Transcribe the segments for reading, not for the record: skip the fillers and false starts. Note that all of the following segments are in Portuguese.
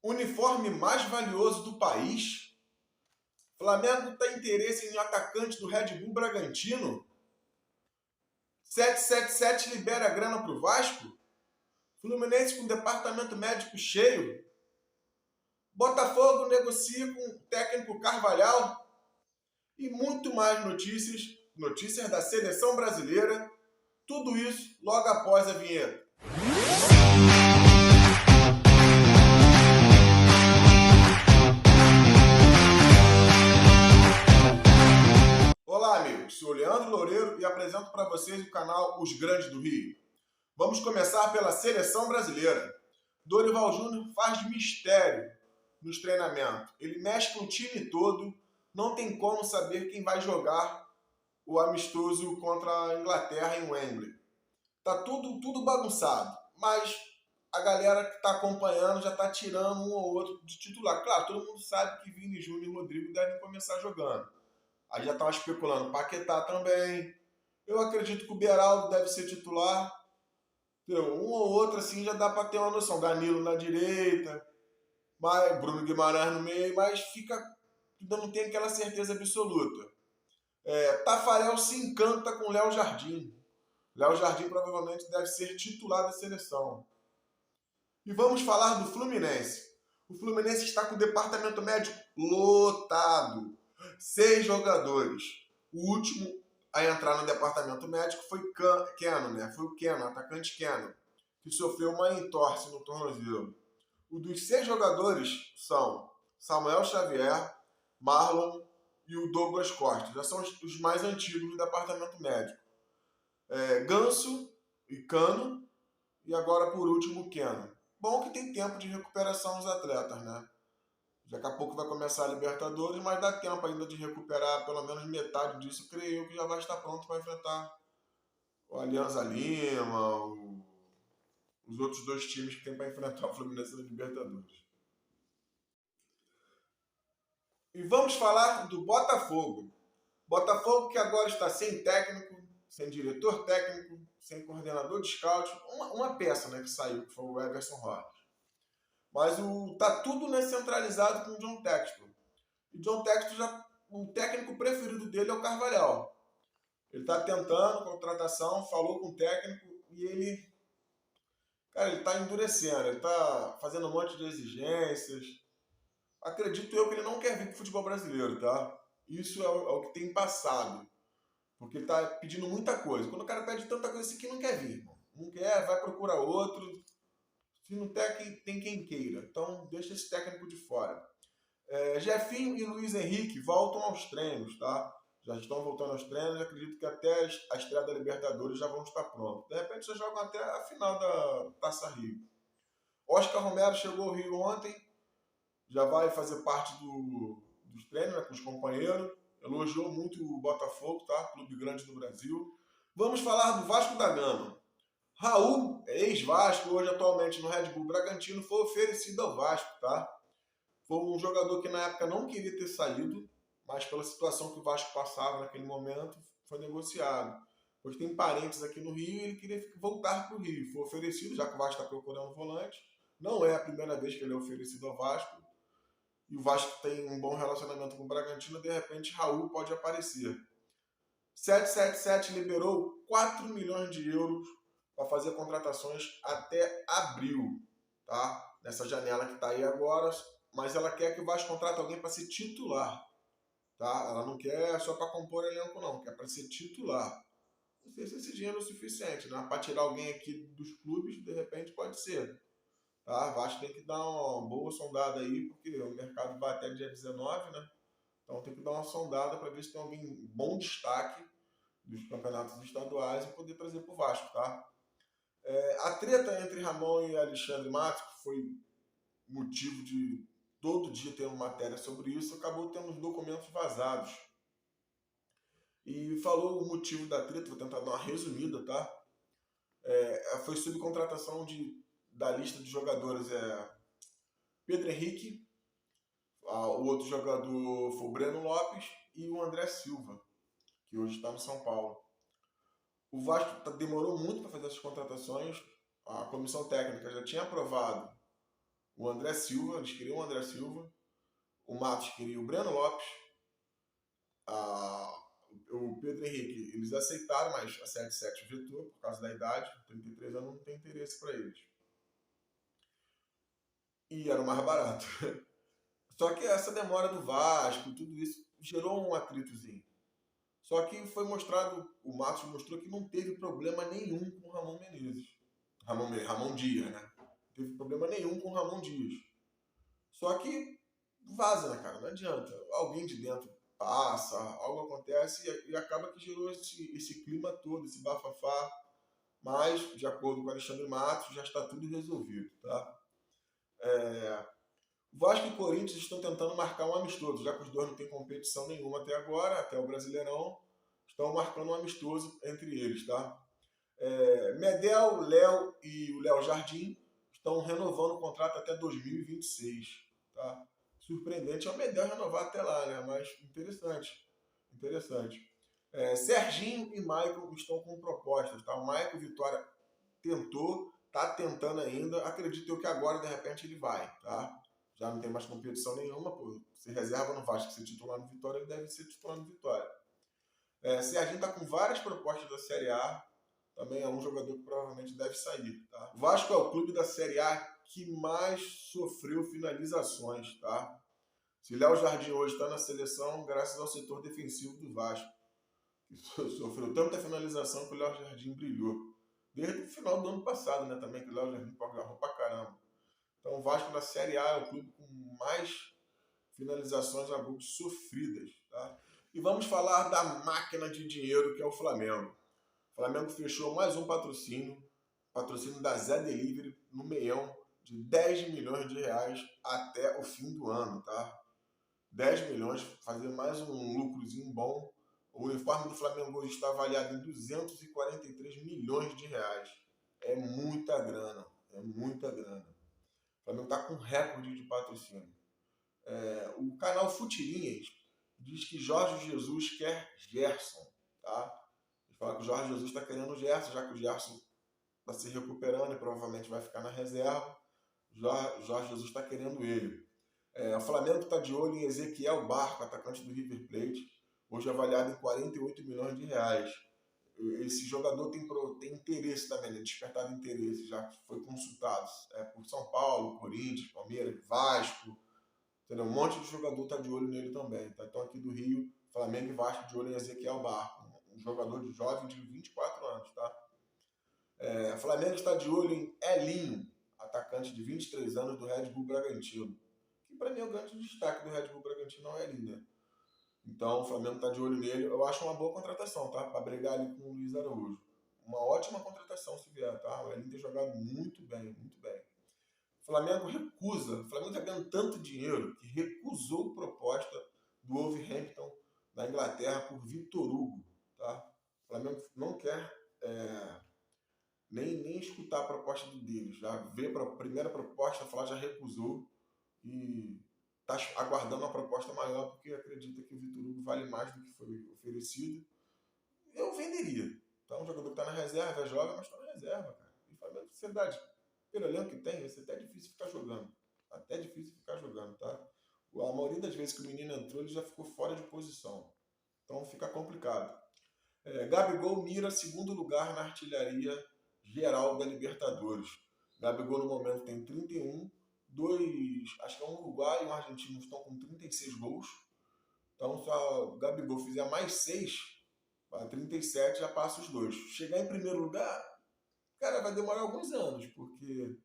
Uniforme mais valioso do país? Flamengo tem interesse em atacante do Red Bull Bragantino? 777 libera grana para o Vasco? Fluminense com departamento médico cheio? Botafogo negocia com o técnico Carvalhal? E muito mais notícias da seleção brasileira. Tudo isso logo após a vinheta. Olá, amigos. Sou Leandro Loureiro e apresento para vocês o canal Os Grandes do Rio. Vamos começar pela seleção brasileira. Dorival Júnior faz mistério nos treinamentos. Ele mexe com o time todo, não tem como saber quem vai jogar o amistoso contra a Inglaterra em Wembley. Tá tudo bagunçado, mas a galera que está acompanhando já está tirando um ou outro de titular. Claro, todo mundo sabe que Vini Júnior e Rodrigo devem começar jogando. Aí já estava especulando Paquetá também. Eu acredito que o Beraldo deve ser titular. Um ou outro assim já dá para ter uma noção. Danilo na direita, Bruno Guimarães no meio, mas ainda não tem aquela certeza absoluta. Tafarel se encanta com Léo Jardim. Léo Jardim provavelmente deve ser titular da seleção. E vamos falar do Fluminense. O Fluminense está com o departamento médico lotado. 6 jogadores. O último a entrar no departamento médico foi Keno, né? Foi o Keno, atacante Keno, que sofreu uma entorse no tornozelo. O dos 6 jogadores são Samuel Xavier, Marlon e o Douglas Costa. Já são os mais antigos do departamento médico. Ganso e Cano, e agora por último o Keno. Bom que tem tempo de recuperação os atletas, né? Daqui a pouco vai começar a Libertadores, mas dá tempo ainda de recuperar pelo menos metade disso. Creio eu que já vai estar pronto para enfrentar o Alianza Lima, os outros 2 times que tem para enfrentar o Fluminense na Libertadores. E vamos falar do Botafogo. Botafogo que agora está sem técnico, sem diretor técnico, sem coordenador de scout. Uma peça, né, que saiu, que foi o Everson Rocha. Mas tá tudo, né, centralizado com o John Textor. E John Textor, o técnico preferido dele é o Carvalhal. Ele está tentando contratação, falou com o técnico e ele está endurecendo. Ele está fazendo um monte de exigências. Acredito eu que ele não quer vir para o futebol brasileiro, tá? Isso é o que tem passado. Porque ele está pedindo muita coisa. Quando o cara pede tanta coisa assim, que não quer vir. Não quer, vai procurar outro. Se não tem quem queira. Então, deixa esse técnico de fora. Jefinho e Luiz Henrique voltam aos treinos, tá? Já estão voltando aos treinos. Acredito que até a estreia da Libertadores já vão estar prontos. De repente, já jogam até a final da Taça Rio. Oscar Romero chegou ao Rio ontem. Já vai fazer parte dos treinos, né, com os companheiros. Elogiou muito o Botafogo, tá? Clube grande do Brasil. Vamos falar do Vasco da Gama. Raul, ex-Vasco, hoje atualmente no Red Bull Bragantino, foi oferecido ao Vasco, tá? Foi um jogador que na época não queria ter saído, mas pela situação que o Vasco passava naquele momento, foi negociado. Hoje tem parentes aqui no Rio e ele queria voltar para o Rio. Foi oferecido, já que o Vasco está procurando volante. Não é a primeira vez que ele é oferecido ao Vasco. E o Vasco tem um bom relacionamento com o Bragantino, de repente Raul pode aparecer. 777 liberou 4 milhões de euros para fazer contratações até abril, tá? Nessa janela que está aí agora, mas ela quer que o Vasco contrate alguém para ser titular, tá? Ela não quer só para compor elenco, não, quer para ser titular. Não sei se esse dinheiro é o suficiente, né? Para tirar alguém aqui dos clubes, de repente pode ser. Tá? Vasco tem que dar uma boa sondada aí, porque o mercado vai até dia 19, né? Então tem que dar uma sondada para ver se tem alguém bom destaque dos campeonatos estaduais e poder trazer para o Vasco, tá? A treta entre Ramon e Alexandre Matos, que foi motivo de todo dia ter uma matéria sobre isso, acabou tendo os documentos vazados. E falou o motivo da treta, vou tentar dar uma resumida, tá? Foi subcontratação da lista de jogadores Pedro Henrique, o outro jogador foi o Breno Lopes e o André Silva, que hoje está no São Paulo. O Vasco demorou muito para fazer essas contratações. A comissão técnica já tinha aprovado o André Silva, eles queriam o André Silva, o Matos queria o Breno Lopes, o Pedro Henrique, eles aceitaram, mas a 77 vetou por causa da idade, 33 anos não tem interesse para eles. E era o mais barato. Só que essa demora do Vasco, tudo isso, gerou um atritozinho. Só que foi mostrado, o Matos mostrou que não teve problema nenhum com o Ramon Menezes. Ramon Dias, né? Não teve problema nenhum com o Ramon Dias. Só que vaza, né, cara? Não adianta. Alguém de dentro passa, algo acontece e acaba que gerou esse clima todo, esse bafafá. Mas, de acordo com o Alexandre Matos, já está tudo resolvido, tá? Vasco e Corinthians estão tentando marcar um amistoso, já que os dois não têm competição nenhuma até agora, até o Brasileirão, estão marcando um amistoso entre eles, tá? Medel, Léo e o Léo Jardim estão renovando o contrato até 2026, tá? Surpreendente é o Medel renovar até lá, né? Mas interessante, interessante. Serginho e Michael estão com propostas, tá? O Michael Vitória tentou, tá tentando ainda, acredito eu que agora, de repente, ele vai, tá? Já não tem mais competição nenhuma, pô. Se reserva no Vasco, ser titular no Vitória, ele deve ser titular no Vitória. Serginho tá com várias propostas da Série A, também é um jogador que provavelmente deve sair, tá? O Vasco é o clube da Série A que mais sofreu finalizações, tá? Se Léo Jardim hoje está na seleção, graças ao setor defensivo do Vasco, que sofreu tanta finalização que o Léo Jardim brilhou. Desde o final do ano passado, né, também, que o Léo Jardim agarrou pra caramba. Então o Vasco na Série A é o clube com mais finalizações a gols sofridas, tá? E vamos falar da máquina de dinheiro que é o Flamengo. O Flamengo fechou mais um patrocínio da Zé Delivery no meião de 10 milhões de reais até o fim do ano, tá? 10 milhões, fazer mais um lucrozinho bom. O uniforme do Flamengo hoje está avaliado em 243 milhões de reais. É muita grana, é muita grana. O Flamengo está com recorde de patrocínio. O canal Futirinhas diz que Jorge Jesus quer Gerson, tá? Ele fala que o Jorge Jesus está querendo o Gerson, já que o Gerson está se recuperando e provavelmente vai ficar na reserva. Jorge Jesus está querendo ele. O Flamengo está de olho em Ezequiel Barco, atacante do River Plate, hoje avaliado em 48 milhões de reais. Esse jogador tem interesse também, despertado interesse, já foi consultado por São Paulo, Corinthians, Palmeiras, Vasco, entendeu? Um monte de jogador está de olho nele também. Tá? Então aqui do Rio, Flamengo e Vasco de olho em Ezequiel Barco, um jogador de jovem de 24 anos. Tá? Flamengo está de olho em Elinho, atacante de 23 anos do Red Bull Bragantino. Que para mim é o grande destaque do Red Bull Bragantino, é o Elinho, né? Então o Flamengo está de olho nele. Eu acho uma boa contratação, tá? Para brigar ali com o Luiz Araújo. Uma ótima contratação se vier, tá? O Elinho tem jogado muito bem, muito bem. O Flamengo está ganhando tanto dinheiro que recusou proposta do Wolverhampton da Inglaterra por Vitor Hugo, tá? O Flamengo não quer nem escutar a proposta deles. Já veio para a primeira proposta, já recusou e está aguardando uma proposta maior porque acredita que o Vitor Hugo vale mais do que foi oferecido. Eu venderia. Então, um jogador que está na reserva, joga, mas está na reserva, cara. E Flamengo, sociedade, pelo elenco que tem, vai ser até difícil ficar jogando. Até difícil ficar jogando, tá? A maioria das vezes que o menino entrou, ele já ficou fora de posição. Então fica complicado. Gabigol mira segundo lugar na artilharia geral da Libertadores. Gabigol no momento tem 31, acho que é um uruguaio e um argentino estão com 36 gols. Então se o Gabigol fizer mais 6, para 37 já passa os dois. Chegar em primeiro lugar, cara, vai demorar alguns anos, porque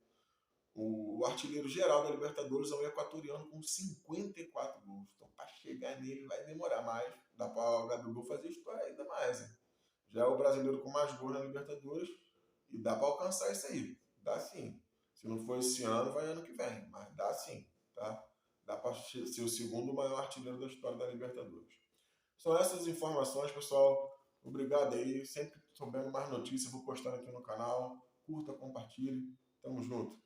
o artilheiro geral da Libertadores é um equatoriano com 54 gols. Então, para chegar nele vai demorar mais. Dá para o Gabigol fazer história ainda mais. Hein? Já é o brasileiro com mais gols na Libertadores e dá para alcançar isso aí. Dá sim. Se não for esse ano, vai ano que vem. Mas dá sim. Tá? Dá para ser o segundo maior artilheiro da história da Libertadores. São essas informações, pessoal. Obrigado aí. Sempre soubendo mais notícias, vou postar aqui no canal. Curta, compartilhe. Tamo junto.